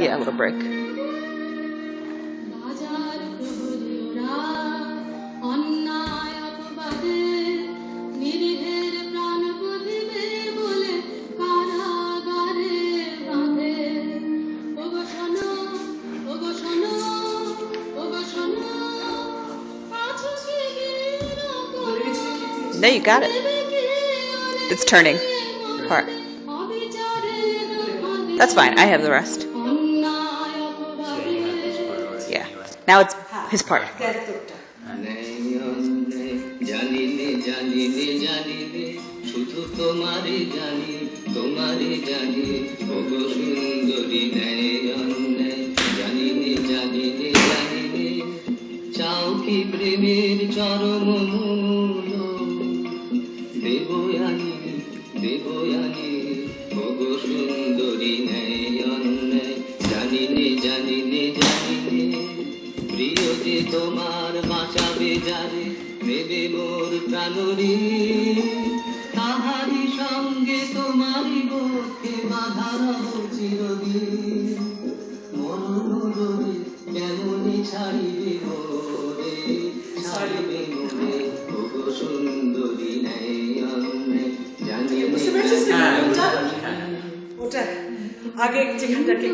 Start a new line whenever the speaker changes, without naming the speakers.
Yeah, a little break. No, you got it. It's turning. Part. That's fine. I have the rest. Yeah. Now it's his part.
চাও কি প্রেমের চরম মূল দেবয়ানী দেবয়ানী ওগো সুন্দরী নয়নে জানিনে জানিনে জানিনে প্রিয় যে তোমার বাঁচাবে যারে নেবে মোর প্রাণরী তাহারি সঙ্গে তোমারই বক্ষে বাঁধা রব চিরদিন মরণ রোদে কেমনি ছাড়িবে মোরে ছাড়িবে মোরে ওগো সুন্দরী নয়নে জানিনে
ওটা আগে যেখানটাকে